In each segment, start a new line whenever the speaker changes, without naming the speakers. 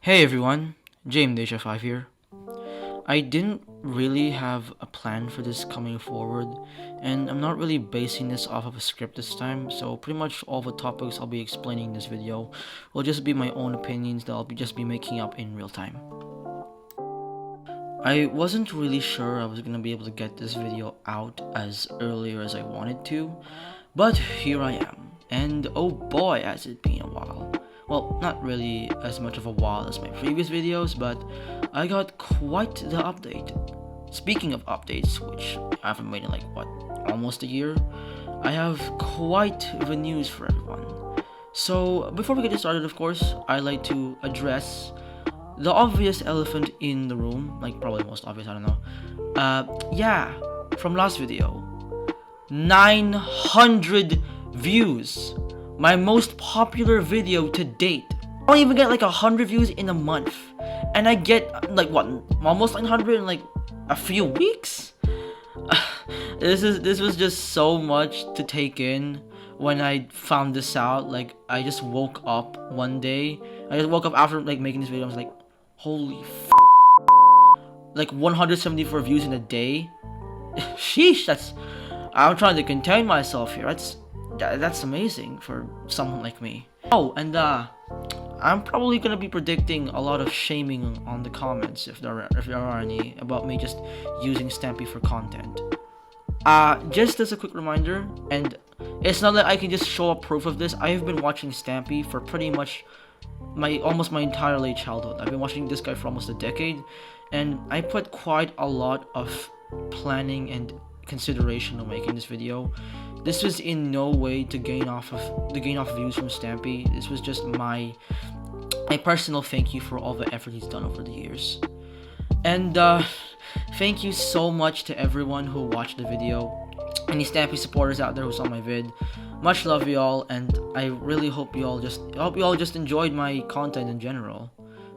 Hey everyone, JMDH5 here. I didn't really have a plan for this coming forward, and I'm not really basing this off of a script this time, so pretty much all the topics I'll be explaining in this video will just be my own opinions that I'll just be making up in real time. I wasn't really sure I was gonna be able to get this video out as earlier as I wanted to, but here I am, and oh boy has it been a while. Well, not really as much of a while as my previous videos, but I got quite the update. Speaking of updates, which I haven't made in like what, almost a year, I have quite the news for everyone. So before we get started, of course, I'd like to address the obvious elephant in the room, like probably the most obvious, I don't know. Yeah, from last video, 900 views. My most popular video to date. I don't even get like 100 views in a month, and I get like what, almost 900 in like a few weeks. This was just so much to take in when I found this out. Like I just woke up one day. I just woke up after like making this video. I was like, holy like 174 views in a day. Sheesh, that's. I'm trying to contain myself here. That's amazing for someone like me. Oh, and I'm probably gonna be predicting a lot of shaming on the comments if there are any about me just using Stampy for content. Just as a quick reminder, and it's not that I can just show up proof of this. I have been watching Stampy for pretty much almost my entire late childhood. I've been watching this guy for almost a decade, and I put quite a lot of planning and consideration of making this video. This was in no way to gain off views from Stampy. This was just my personal thank you for all the effort he's done over the years. And thank you so much to everyone who watched the video. Any Stampy supporters out there who saw my vid. Much love y'all, and I really hope you all just enjoyed my content in general.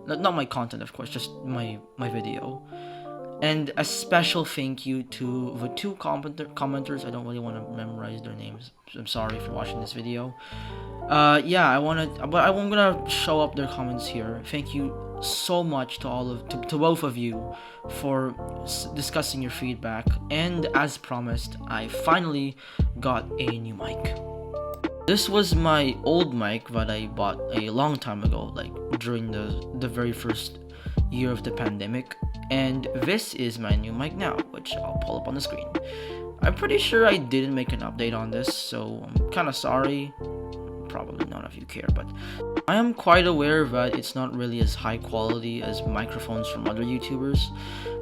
Not my content, of course, just my video. And a special thank you to the two commenters. I don't really want to memorize their names. I'm sorry for watching this video. Yeah, I'm gonna show up their comments here. Thank you so much to both of you for discussing your feedback. And as promised, I finally got a new mic. This was my old mic that I bought a long time ago, like during the very first year of the pandemic. And this is my new mic now, which I'll pull up on the screen. I'm pretty sure I didn't make an update on this, so I'm kind of sorry. Probably none of you care, but I am quite aware that it's not really as high quality as microphones from other YouTubers,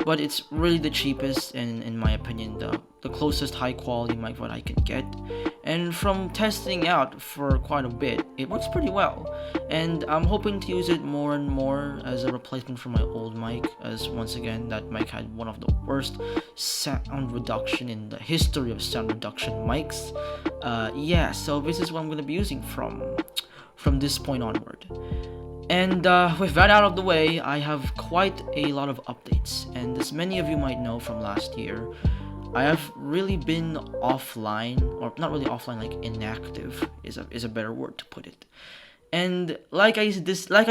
but it's really the cheapest and, in my opinion, the closest high quality mic that I can get. And from testing out for quite a bit, it works pretty well. And I'm hoping to use it more and more as a replacement for my old mic, as once again, that mic had one of the worst sound reduction in the history of sound reduction mics. Yeah, so this is what I'm going to be using from this point onward. And with that out of the way, I have quite a lot of updates. And as many of you might know from last year, I have really been offline, or not really offline, like inactive is a better word to put it. And like I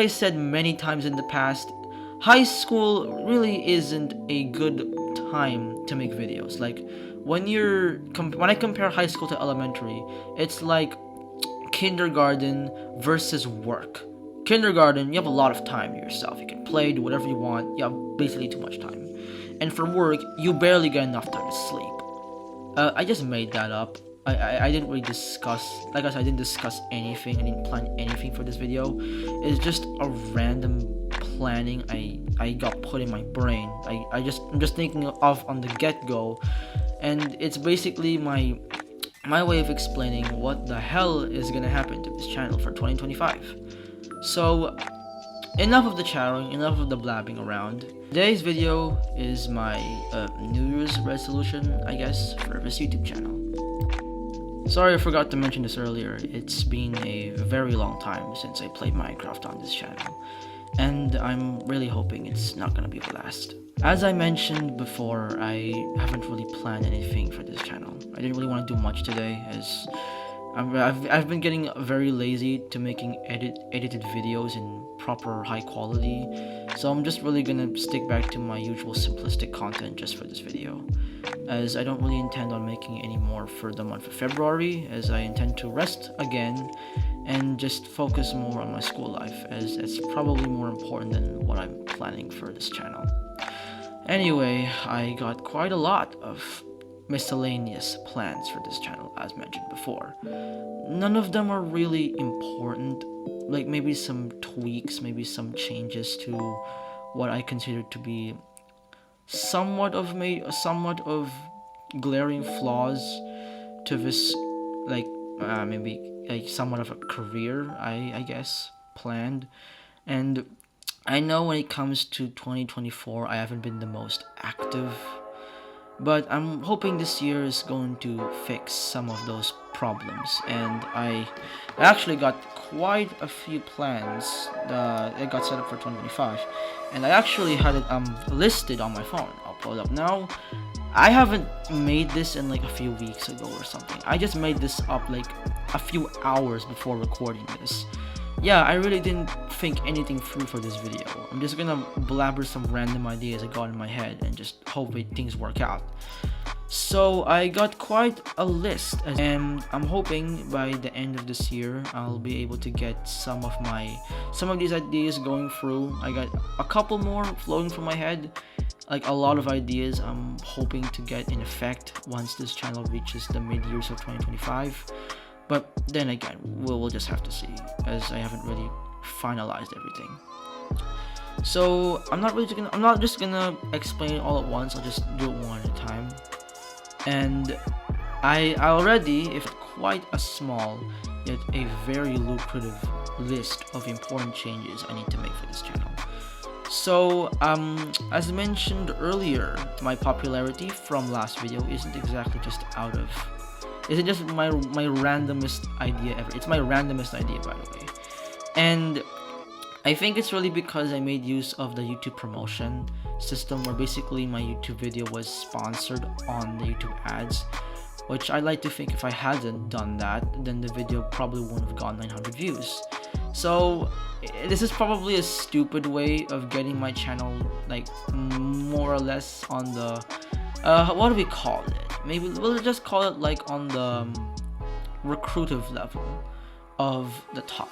said many times in the past, high school really isn't a good time to make videos. Like when I compare high school to elementary, it's like kindergarten versus work. Kindergarten, you have a lot of time to yourself. You can play, do whatever you want. You have basically too much time. And for work, you barely get enough time to sleep. I just made that up. I didn't really discuss, like I said, I didn't discuss anything. I didn't plan anything for this video. It's just a random planning I got put in my brain. I'm just thinking of on the get-go, and it's basically my way of explaining what the hell is gonna happen to this channel for 2025. So enough of the chattering, enough of the blabbing around. Today's video is my New Year's resolution, I guess, for this YouTube channel. Sorry I forgot to mention this earlier. It's been a very long time since I played Minecraft on this channel, and I'm really hoping it's not gonna be the last. As I mentioned before, I haven't really planned anything for this channel. I didn't really want to do much today, as I've been getting very lazy to making edited videos in proper high quality, so I'm just really gonna stick back to my usual simplistic content just for this video, as I don't really intend on making any more for the month of February, as I intend to rest again and just focus more on my school life, as it's probably more important than what I'm planning for this channel. Anyway, I got quite a lot of miscellaneous plans for this channel, as mentioned before. None of them are really important, like maybe some tweaks, maybe some changes to what I consider to be somewhat of glaring flaws to this, like maybe like somewhat of a career I guess planned. And I know when it comes to 2024 I haven't been the most active, but I'm hoping this year is going to fix some of those problems, and I actually got quite a few plans that got set up for 2025, and I actually had it listed on my phone. I'll pull it up now. I haven't made this in like a few weeks ago or something. I just made this up like a few hours before recording this. Yeah, I really didn't think anything through for this video. I'm just gonna blabber some random ideas I got in my head and just hope things work out. So I got quite a list, and I'm hoping by the end of this year I'll be able to get some of these ideas going through. I got a couple more flowing from my head, like a lot of ideas I'm hoping to get in effect once this channel reaches the mid-years of 2025. But then again, we'll just have to see, as I haven't really finalized everything. So I'm not just gonna explain it all at once. I'll just do it one at a time. And I already, if quite a small yet a very lucrative list of important changes I need to make for this channel. So as mentioned earlier, my popularity from last video isn't exactly just isn't just my randomest idea ever. It's my randomest idea, by the way. And I think it's really because I made use of the YouTube promotion system, where basically my YouTube video was sponsored on the YouTube ads, which I like to think if I hadn't done that, then the video probably wouldn't have gotten 900 views. So this is probably a stupid way of getting my channel like more or less on the what do we call it? Maybe we'll just call it like on the recruitive level of the top,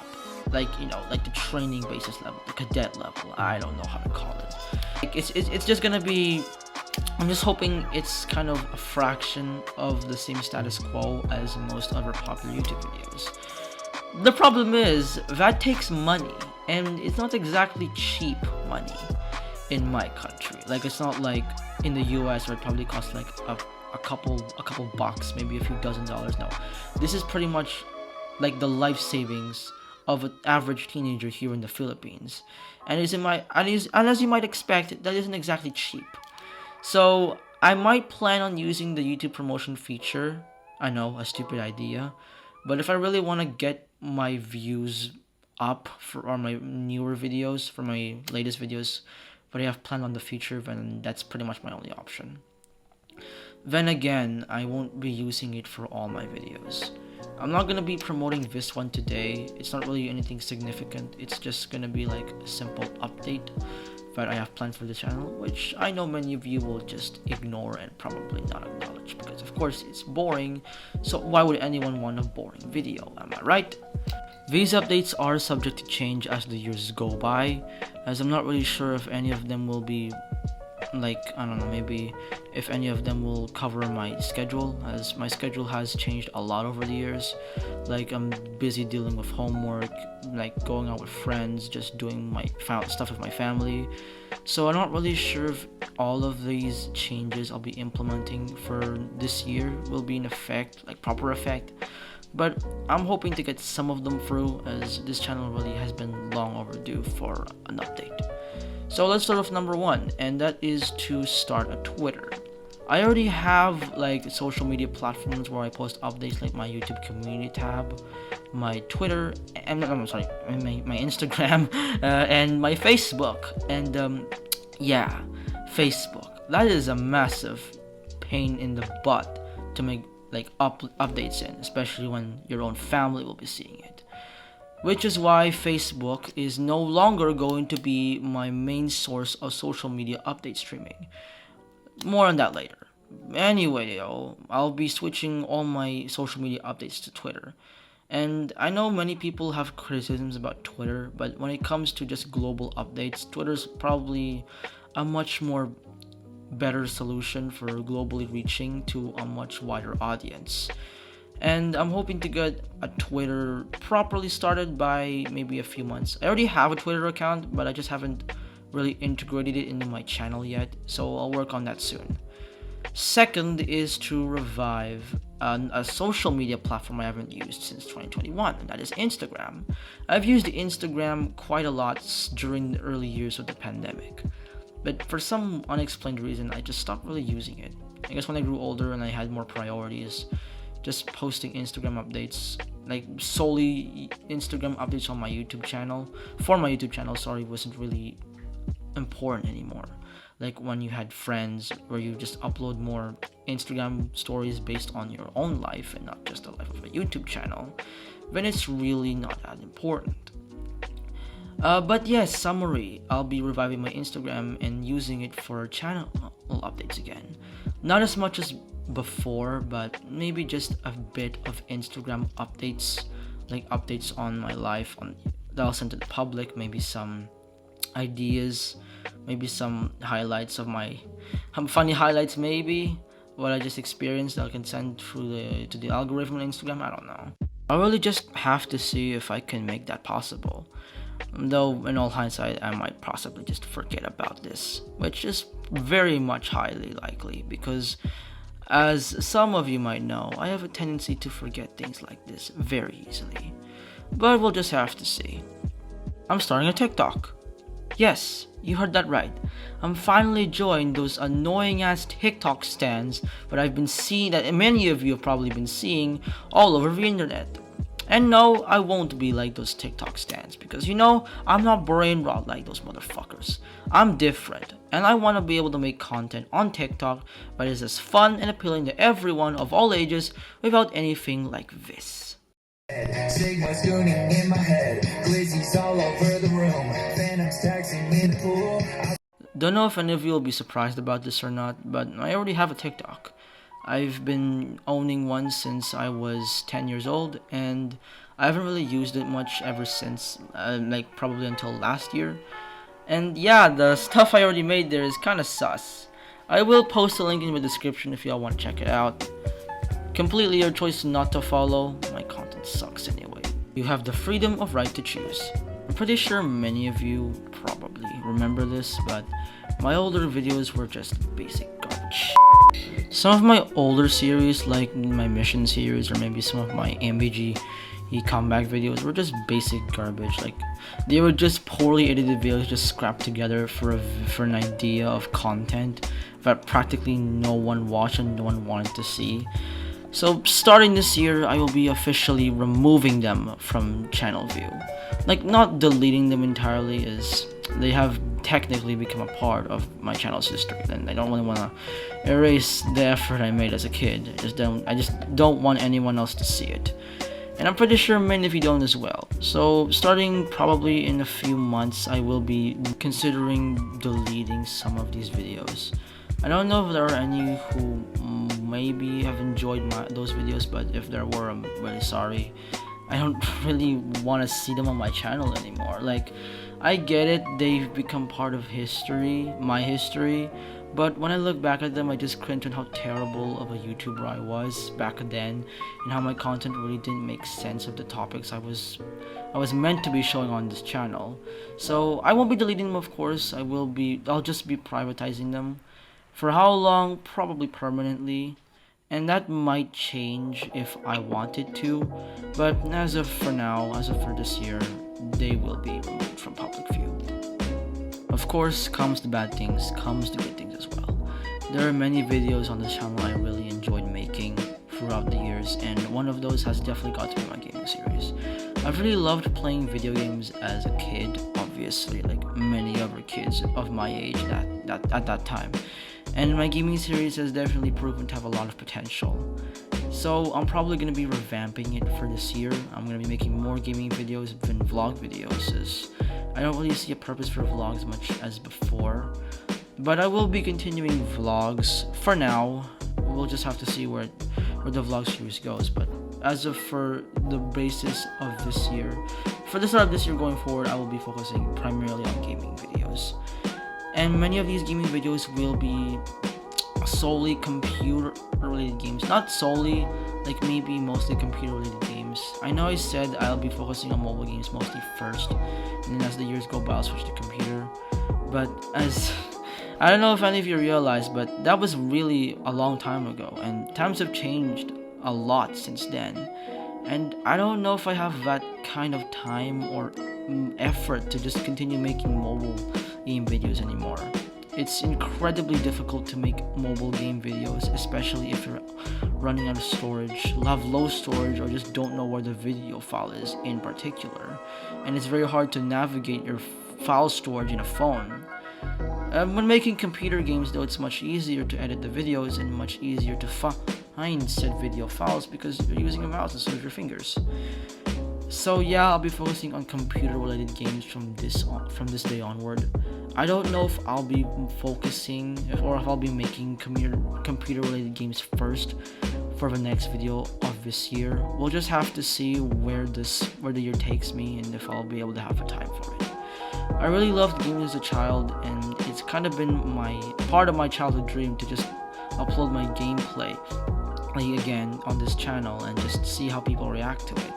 like, you know, like the training basis level, the cadet level. I don't know how to call it. Like it's just gonna be, I'm just hoping it's kind of a fraction of the same status quo as most other popular YouTube videos. The problem is that takes money, and it's not exactly cheap money in my country. Like, it's not like in the US where it probably costs like a couple bucks, maybe a few $dozen. No, this is pretty much like the life savings of an average teenager here in the Philippines, and as you might expect, that isn't exactly cheap. So I might plan on using the YouTube promotion feature. I know, a stupid idea, but if I really want to get my views up for my newer videos, for my latest videos, but I have planned on the future, then that's pretty much my only option. Then again, I won't be using it for all my videos. I'm not gonna be promoting this one today. It's not really anything significant. It's just gonna be like a simple update that I have planned for the channel, which I know many of you will just ignore and probably not acknowledge, because of course it's boring. So why would anyone want a boring video? Am I right? These updates are subject to change as the years go by, as I'm not really sure if any of them will be like, I don't know, maybe if any of them will cover my schedule, as my schedule has changed a lot over the years. Like, I'm busy dealing with homework, like going out with friends, just doing my stuff with my family. So I'm not really sure if all of these changes I'll be implementing for this year will be in effect, like proper effect. But I'm hoping to get some of them through, as this channel really has been long overdue for an update. So let's start with number one, and that is to start a Twitter. I already have like social media platforms where I post updates, like my YouTube community tab, my Twitter, and my Instagram, and my Facebook. And yeah, Facebook. That is a massive pain in the butt to make updates in, especially when your own family will be seeing it. Which is why Facebook is no longer going to be my main source of social media update streaming. More on that later. Anyway, I'll be switching all my social media updates to Twitter. And I know many people have criticisms about Twitter, but when it comes to just global updates, Twitter's probably a much more better solution for globally reaching to a much wider audience. And I'm hoping to get a Twitter properly started by maybe a few months. I already have a Twitter account, but I just haven't really integrated it into my channel yet, so I'll work on that soon. Second is to revive a social media platform I haven't used since 2021, and that is Instagram. I've used Instagram quite a lot during the early years of the pandemic, but for some unexplained reason, I just stopped really using it. I guess when I grew older and I had more priorities, just posting Instagram updates, like solely Instagram updates on my YouTube channel, wasn't really important anymore. Like when you had friends where you just upload more Instagram stories based on your own life and not just the life of a YouTube channel, then it's really not that important. But yes, summary, I'll be reviving my Instagram and using it for channel updates again. Not as much as before, but maybe just a bit of Instagram updates, like updates on my life that I'll send to the public, maybe some ideas, maybe some highlights of my funny highlights, maybe what I just experienced that I can send through to the algorithm on Instagram. I don't know. I really just have to see if I can make that possible. Though in all hindsight, I might possibly just forget about this, which is very much highly likely because, as some of you might know, I have a tendency to forget things like this very easily. But we'll just have to see. I'm starting a TikTok. Yes, you heard that right. I'm finally joining those annoying ass TikTok stands that I've been seeing, that many of you have probably been seeing all over the internet. And no, I won't be like those TikTok stands because I'm not brain rot like those motherfuckers. I'm different, and I want to be able to make content on TikTok that is as fun and appealing to everyone of all ages without anything like this. Sigma's gooning in my head, glizzies all over the room, phantoms taxing in the pool. Don't know if any of you will be surprised about this or not, but I already have a TikTok. I've been owning one since I was 10 years old, and I haven't really used it much ever since, probably until last year. And yeah, the stuff I already made there is kinda sus. I will post a link in the description if y'all want to check it out. Completely your choice not to follow. My content sucks anyway. You have the freedom of right to choose. I'm pretty sure many of you probably remember this, but my older videos were just basic garbage. Some of my older series, like my mission series or maybe some of my MBG comeback videos, were just basic garbage. Like they were just poorly edited videos just scrapped together for an idea of content that practically no one watched and no one wanted to see. So starting this year, I will be officially removing them from channel view. Like not deleting them entirely, as they have technically become a part of my channel's history, and I don't really want to erase the effort I made as a kid. I just don't want anyone else to see it. And I'm pretty sure many of you don't as well. So starting probably in a few months, I will be considering deleting some of these videos. I don't know if there are any who maybe have enjoyed those videos, but if there were, I'm really sorry. I don't really want to see them on my channel anymore. Like, I get it, they've become part of history, my history, but when I look back at them, I just cringe on how terrible of a YouTuber I was back then, and how my content really didn't make sense of the topics I was meant to be showing on this channel. So I won't be deleting them, of course. I'll just be privatizing them. For how long? Probably permanently. And that might change if I wanted to, but as of for this year, they will be removed from public view. Of course, comes the bad things, comes the good things as well. There are many videos on this channel I really enjoyed making throughout the years, and one of those has definitely got to be my gaming series. I've really loved playing video games as a kid, obviously, like many other kids of my age at that time. And my gaming series has definitely proven to have a lot of potential. So I'm probably gonna be revamping it for this year. I'm gonna be making more gaming videos than vlog videos, as I don't really see a purpose for vlogs much as before. But I will be continuing vlogs for now. We'll just have to see where the vlog series goes. But as of for the basis of this year, for the start of this year going forward, I will be focusing primarily on gaming videos. And many of these gaming videos will be solely computer related games. Not solely, like maybe mostly computer related games. I know I said I'll be focusing on mobile games mostly first, and then as the years go by I'll switch to computer. But as I don't know if any of you realize, but that was really a long time ago, and times have changed a lot since then. And I don't know if I have that kind of time or effort to just continue making mobile game videos anymore. It's incredibly difficult to make mobile game videos, especially if you're running out of storage, have low storage, or just don't know where the video file is in particular. And it's very hard to navigate your file storage in a phone. When making computer games though, it's much easier to edit the videos and much easier to find said video files because you're using a mouse instead of your fingers. So yeah, I'll be focusing on computer related games from this day onward. I don't know if I'll be focusing or if I'll be making computer related games first for the next video of this year. We'll just have to see where the year takes me and if I'll be able to have the time for it. I really loved gaming as a child, and it's kind of been part of my childhood dream to just upload my gameplay again on this channel and just see how people react to it.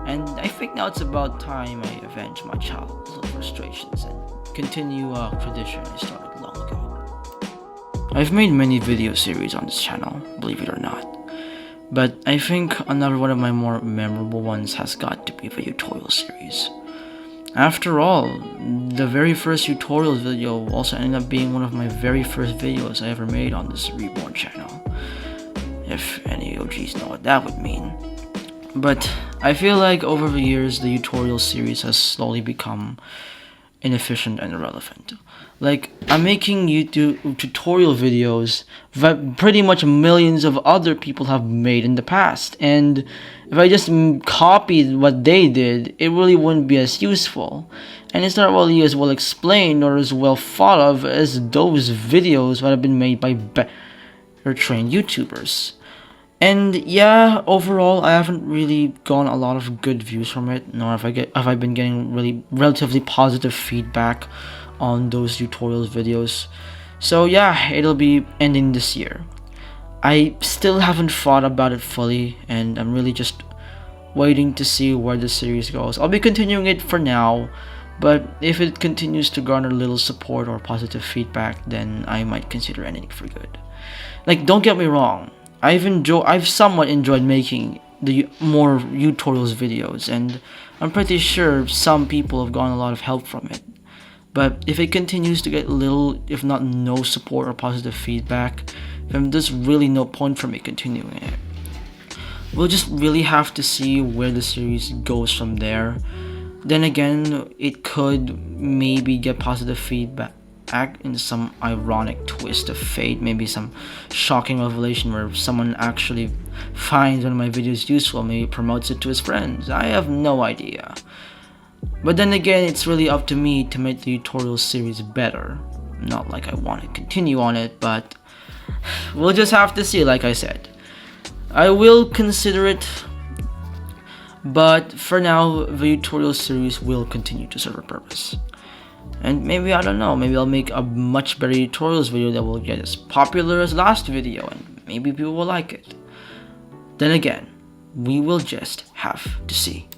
And I think now it's about time I avenge my childhood frustrations and continue a tradition I started long ago. I've made many video series on this channel, believe it or not. But I think another one of my more memorable ones has got to be the tutorial series. After all, the very first tutorials video also ended up being one of my very first videos I ever made on this reborn channel. If any OGs know what that would mean. But I feel like over the years the tutorial series has slowly become inefficient and irrelevant. Like, I'm making YouTube tutorial videos that pretty much millions of other people have made in the past, and if I just copied what they did, it really wouldn't be as useful, and it's not really as well explained or as well thought of as those videos that have been made by better trained YouTubers. And yeah, overall, I haven't really gotten a lot of good views from it, nor have I been getting really relatively positive feedback on those tutorials videos. So yeah, it'll be ending this year. I still haven't thought about it fully, and I'm really just waiting to see where the series goes. I'll be continuing it for now, but if it continues to garner little support or positive feedback, then I might consider ending it for good. Like, don't get me wrong, I've somewhat enjoyed making the more tutorials videos, and I'm pretty sure some people have gotten a lot of help from it. But if it continues to get little, if not no support or positive feedback, then there's really no point for me continuing it. We'll just really have to see where the series goes from there. Then again, it could maybe get positive feedback in some ironic twist of fate, maybe some shocking revelation where someone actually finds one of my videos useful, maybe promotes it to his friends. I have no idea. But then again, it's really up to me to make the tutorial series better. Not like I want to continue on it, but we'll just have to see. Like I said, I will consider it, but for now the tutorial series will continue to serve a purpose. And maybe, I don't know, maybe I'll make a much better tutorials video that will get as popular as last video, and maybe people will like it. Then again, we will just have to see.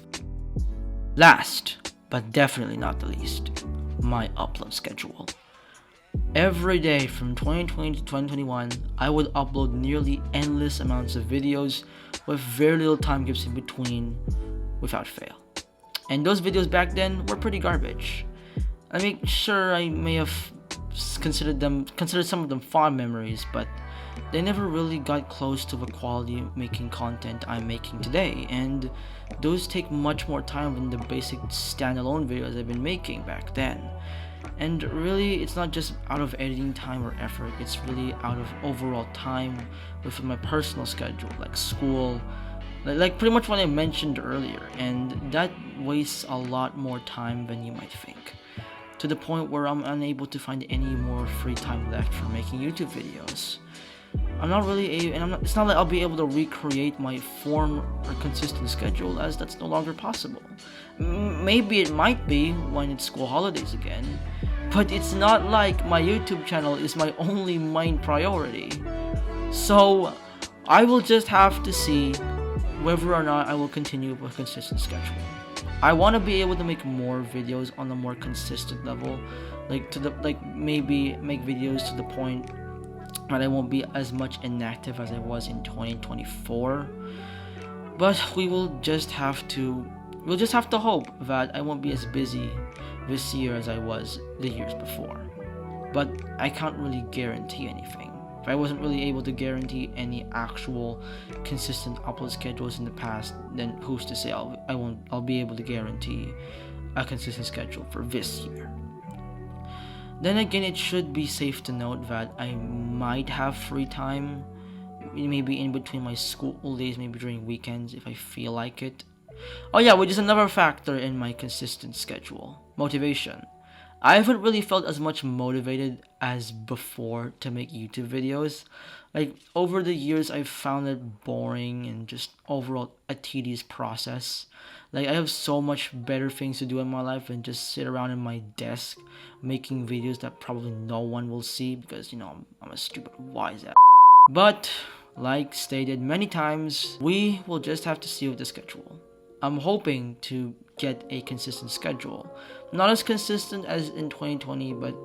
Last, but definitely not the least, my upload schedule. Every day from 2020 to 2021, I would upload nearly endless amounts of videos with very little time gaps in between, without fail. And those videos back then were pretty garbage. I mean, sure, I may have considered some of them fond memories, but they never really got close to the quality of making content I'm making today, and those take much more time than the basic standalone videos I've been making back then. And really, it's not just out of editing time or effort, it's really out of overall time with my personal schedule, like school, like pretty much what I mentioned earlier. And that wastes a lot more time than you might think, to the point where I'm unable to find any more free time left for making YouTube videos. I'm not really it's not like I'll be able to recreate my form or consistent schedule, as that's no longer possible. Maybe it might be when it's school holidays again, but it's not like my YouTube channel is my only main priority. So I will just have to see whether or not I will continue with a consistent schedule. I want to be able to make more videos on a more consistent level, maybe make videos to the point that I won't be as much inactive as I was in 2024. But we'll just have to hope that I won't be as busy this year as I was the years before. But I can't really guarantee anything. If I wasn't really able to guarantee any actual consistent upload schedules in the past, then who's to say I'll be able to guarantee a consistent schedule for this year. Then again, it should be safe to note that I might have free time, maybe in between my school days, maybe during weekends if I feel like it. Oh yeah, which is another factor in my consistent schedule: motivation. I haven't really felt as much motivated as before to make YouTube videos. Like, over the years, I've found it boring and just overall a tedious process. Like, I have so much better things to do in my life than just sit around in my desk making videos that probably no one will see because, I'm a stupid wise ass. But, like stated many times, we will just have to see with the schedule. I'm hoping to get a consistent schedule. Not as consistent as in 2020, but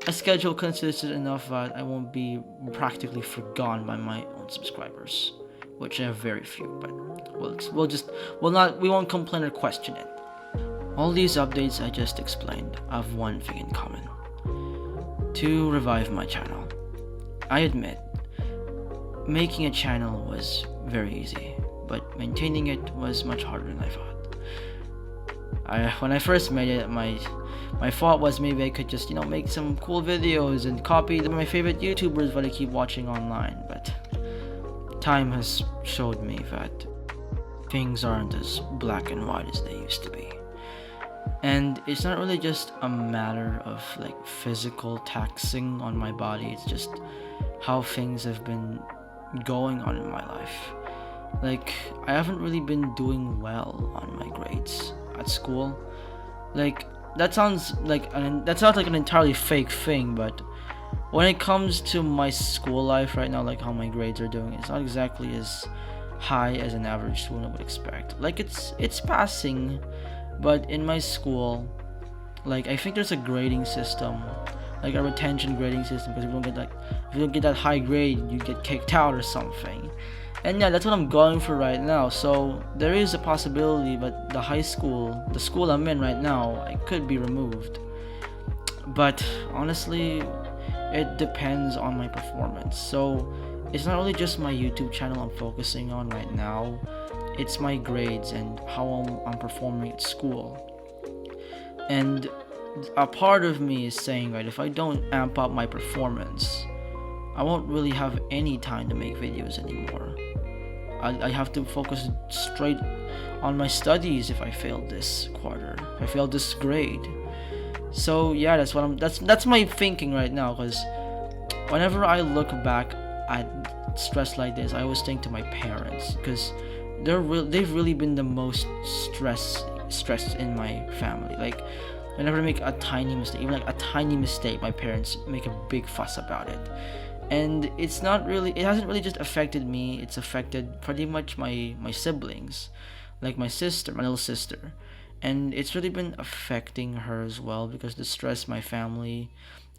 a schedule consistent enough that I won't be practically forgotten by my own subscribers, which I have very few, but we won't complain or question it. All these updates I just explained have one thing in common: to revive my channel. I admit, making a channel was very easy, but maintaining it was much harder than I thought. When I first made it, my thought was maybe I could just, make some cool videos and copy my favorite YouTubers that I keep watching online, but time has showed me that things aren't as black and white as they used to be. And it's not really just a matter of physical taxing on my body, it's just how things have been going on in my life. I haven't really been doing well on my grades at school. That sounds like an entirely fake thing, but when it comes to my school life right now, how my grades are doing, it's not exactly as high as an average student would expect. It's passing, but in my school, I think there's a grading system, a retention grading system, because if you don't get that high grade, you get kicked out or something. And yeah, that's what I'm going for right now. So there is a possibility that the school I'm in right now, I could be removed. But honestly, it depends on my performance. So it's not really just my YouTube channel I'm focusing on right now. It's my grades and how I'm performing at school. And a part of me is saying, if I don't amp up my performance, I won't really have any time to make videos anymore. I have to focus straight on my studies if I fail this quarter, if I fail this grade. So yeah, that's my thinking right now, because whenever I look back at stress like this, I always think to my parents, because they've really been the most stressed in my family. Whenever I make a tiny mistake, even a tiny mistake, my parents make a big fuss about it. And it hasn't really just affected me, it's affected pretty much my siblings, my little sister. And it's really been affecting her as well, because the stress my family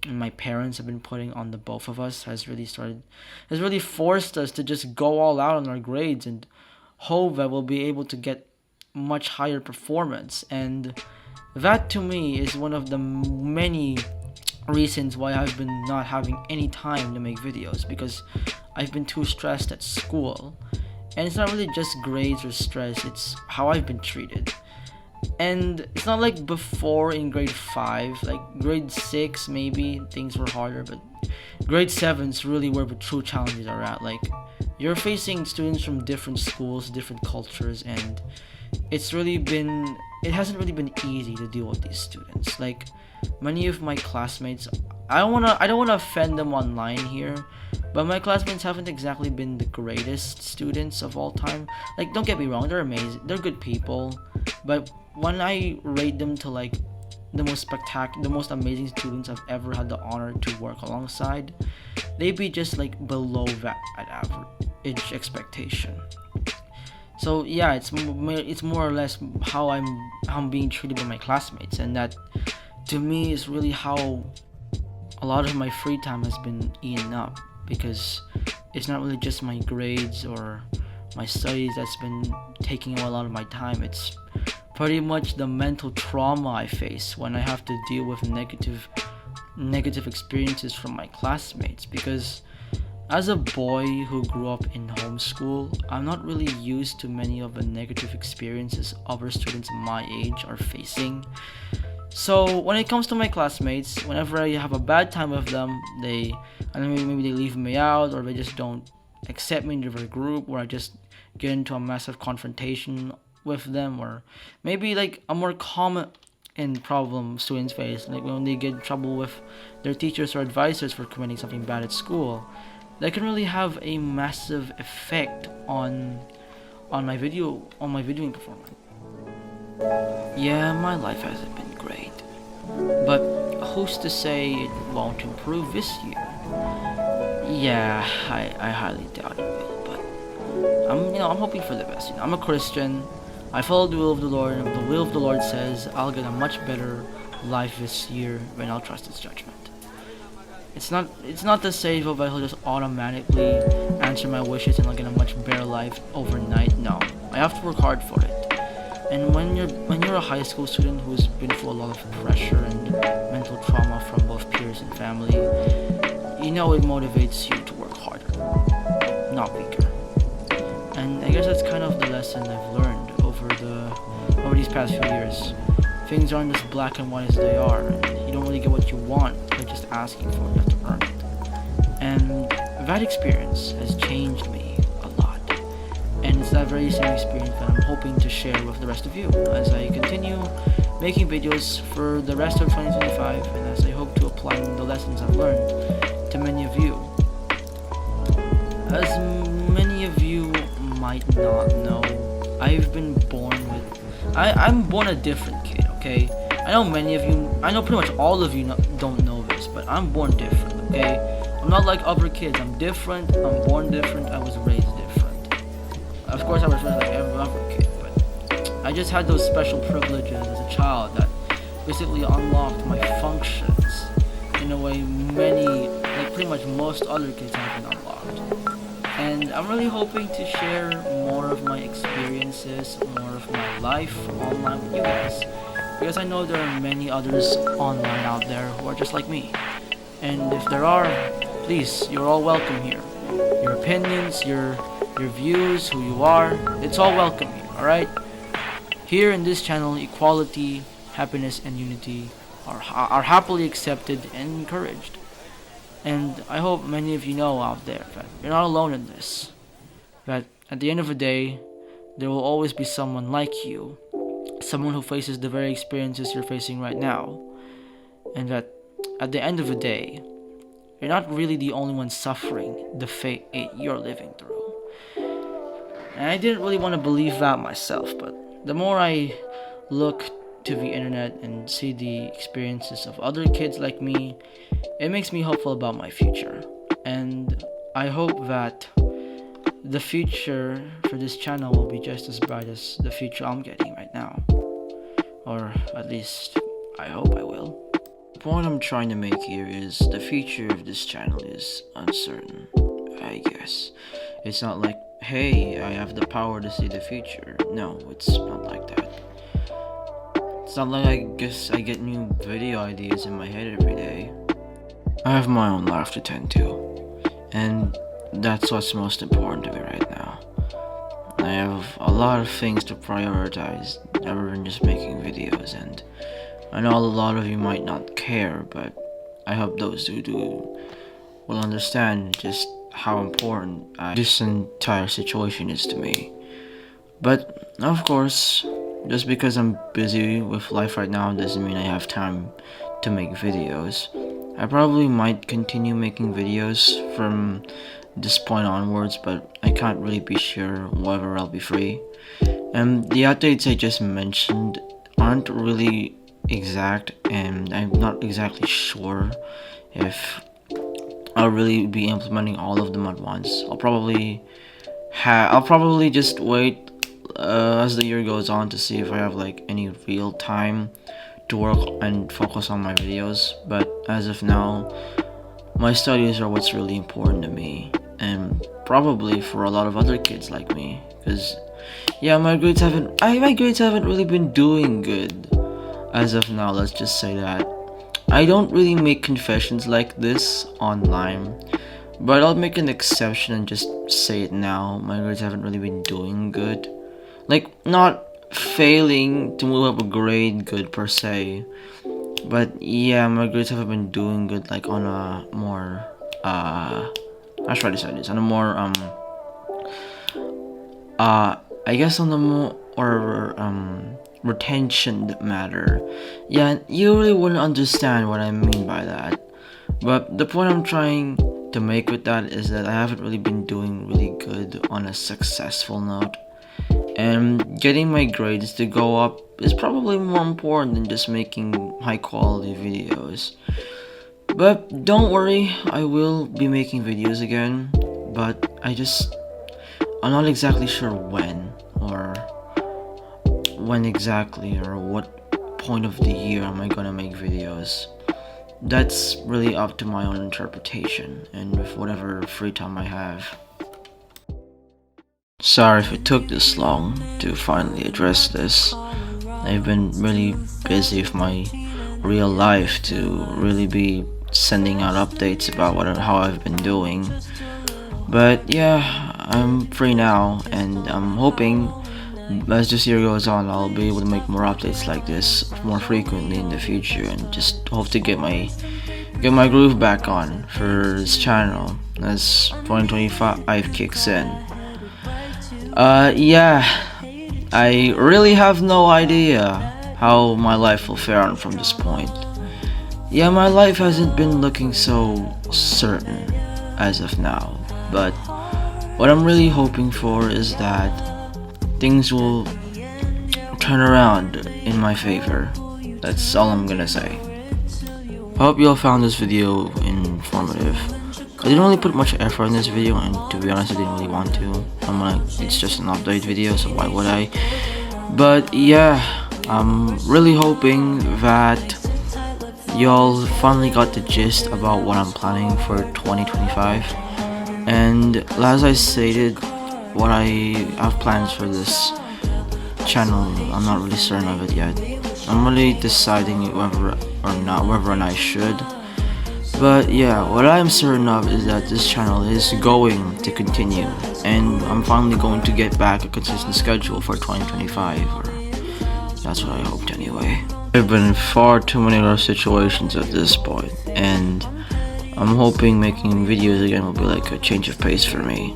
and my parents have been putting on the both of us has really forced us to just go all out on our grades and hope that we'll be able to get much higher performance. And that to me is one of the many reasons why I've been not having any time to make videos, because I've been too stressed at school. And it's not really just grades or stress, it's how I've been treated. And it's not like before in grade 5, like grade 6 maybe things were harder, but grade 7 is really where the true challenges are at. Like, you're facing students from different schools, different cultures, and it hasn't really been easy to deal with these students. Like, many of my classmates, I don't wanna offend them online here, but my classmates haven't exactly been the greatest students of all time. Like, don't get me wrong, they're amazing, they're good people, but when I rate them to like the most amazing students I've ever had the honor to work alongside, they'd be just like below that average expectation. So yeah, it's more or less how I'm being treated by my classmates, and that to me is really how a lot of my free time has been eaten up, because it's not really just my grades or my studies that's been taking a lot of my time. It's pretty much the mental trauma I face when I have to deal with negative experiences from my classmates, because as a boy who grew up in homeschool, I'm not really used to many of the negative experiences other students my age are facing. So when it comes to my classmates, whenever I have a bad time with them, maybe they leave me out, or they just don't accept me into their group, or I just get into a massive confrontation with them, or maybe like a more common problem students face, like when they get in trouble with their teachers or advisors for committing something bad at school, that can really have a massive effect on my videoing performance. Yeah, my life hasn't been great, but who's to say it won't improve this year? Yeah, I highly doubt it will, but I'm hoping for the best. I'm a Christian. I follow the will of the Lord, and if the will of the Lord says I'll get a much better life this year, then I'll trust His judgment. It's not to say that He'll just automatically answer my wishes and I'll get a much better life overnight. No, I have to work hard for it. And when you're a high school student who's been through a lot of pressure and mental trauma from both peers and family, it motivates you to work harder, not weaker. And I guess that's kind of the lesson I've learned over these past few years. Things aren't as black and white as they are, and you don't really get what you want by just asking for it. You have to earn it. And that experience has changed me a lot. And it's that very same experience that I'm hoping to share with the rest of you as I continue making videos for the rest of 2025, and as I hope to apply the lessons I've learned to many of you. As many of you might not know, I'm born a different kid, okay? I know pretty much all of you don't know this, but I'm born different, okay? I'm not like other kids. I'm different, I'm born different, I was raised different. Of course I was raised like every other kid, but I just had those special privileges as a child that basically unlocked my functions in a way pretty much most other kids haven't unlocked. And I'm really hoping to share more of my experiences, more of my life online with you guys, because I know there are many others online out there who are just like me. And if there are, please, you're all welcome here. Your opinions, your views, who you are, it's all welcome here, alright? Here in this channel, equality, happiness, and unity are happily accepted and encouraged. And I hope many of you know out there that you're not alone in this. That at the end of the day, there will always be someone like you, someone who faces the very experiences you're facing right now. And that at the end of the day, you're not really the only one suffering the fate you're living through. And I didn't really want to believe that myself, but the more I look to the internet and see the experiences of other kids like me, it makes me hopeful about my future. And I hope that the future for this channel will be just as bright as the future I'm getting right now. Or at least, I hope I will. The point I'm trying to make here is the future of this channel is uncertain, I guess. It's not like, hey, I have the power to see the future. No, it's not like that. It's not like I get new video ideas in my head every day. I have my own life to tend to, and that's what's most important to me right now. I have a lot of things to prioritize ever than just making videos. And I know a lot of you might not care, but I hope those who do will understand just how important this entire situation is to me. But of course, just because I'm busy with life right now doesn't mean I have time to make videos. I probably might continue making videos from this point onwards, but I can't really be sure whether I'll be free. And the updates I just mentioned aren't really exact, and I'm not exactly sure if I'll really be implementing all of them at once. I'll probably just wait as the year goes on to see if I have like any real time to work and focus on my videos. But as of now, my studies are what's really important to me, and probably for a lot of other kids like me, because yeah, my grades haven't really been doing good as of now. Let's just say that I don't really make confessions like this online, but I'll make an exception and just say it now. My grades haven't really been doing good. Like, not failing to move up a grade good per se, but yeah, my grades haven't been doing good, like on a more how should I decide this? On a more I guess on the more retention matter. Yeah, you really wouldn't understand what I mean by that. But the point I'm trying to make with that is that I haven't really been doing really good on a successful note. And getting my grades to go up is probably more important than just making high quality videos. But don't worry, I will be making videos again, but I'm not exactly sure when exactly, or what point of the year am I gonna make videos. That's really up to my own interpretation and with whatever free time I have. Sorry if it took this long to finally address this. I've been really busy with my real life to really be sending out updates about how I've been doing. But yeah, I'm free now, and I'm hoping as this year goes on, I'll be able to make more updates like this more frequently in the future, and just hope to get my groove back on for this channel as 2025 kicks in. Yeah, I really have no idea how my life will fare on from this point. Yeah, my life hasn't been looking so certain as of now, but what I'm really hoping for is that things will turn around in my favor. That's all I'm gonna say. I hope you all found this video informative. I didn't really put much effort in this video, and to be honest, I didn't really want to. It's just an update video, so why would I? But yeah, I'm really hoping that y'all finally got the gist about what I'm planning for 2025. And as I stated, what I have plans for this channel, I'm not really certain of it yet. I'm really deciding whether or not I should. But yeah, what I'm certain of is that this channel is going to continue, and I'm finally going to get back a consistent schedule for 2025, or that's what I hoped anyway. I've been in far too many other situations at this point, and I'm hoping making videos again will be like a change of pace for me.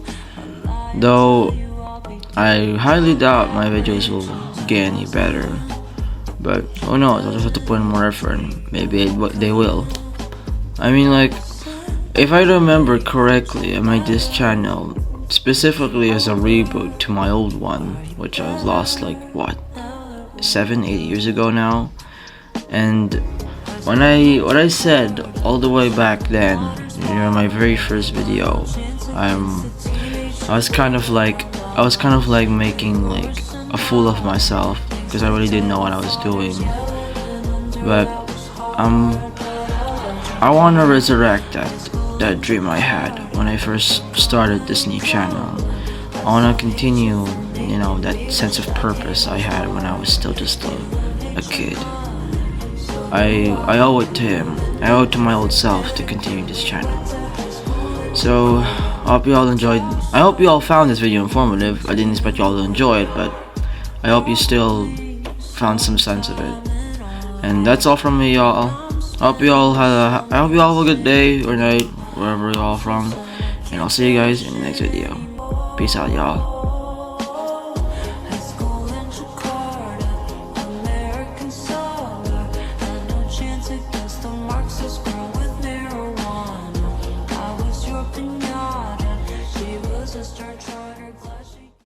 Though I highly doubt my videos will get any better, but who knows, I'll just have to put in more effort, and maybe they will. I mean, like, if I remember correctly, I made this channel specifically as a reboot to my old one, which I lost like, what, 7-8 years ago now. And what I said all the way back then, my very first video, I was kind of like making like a fool of myself, because I really didn't know what I was doing. But I want to resurrect that dream I had when I first started this new channel. I want to continue, that sense of purpose I had when I was still just a kid. I owe it to him. I owe it to my old self to continue this channel. So I hope you all enjoyed. I hope you all found this video informative. I didn't expect you all to enjoy it, but I hope you still found some sense of it. And that's all from me, y'all. I hope you all have a good day or night, wherever y'all from. And I'll see you guys in the next video. Peace out, y'all.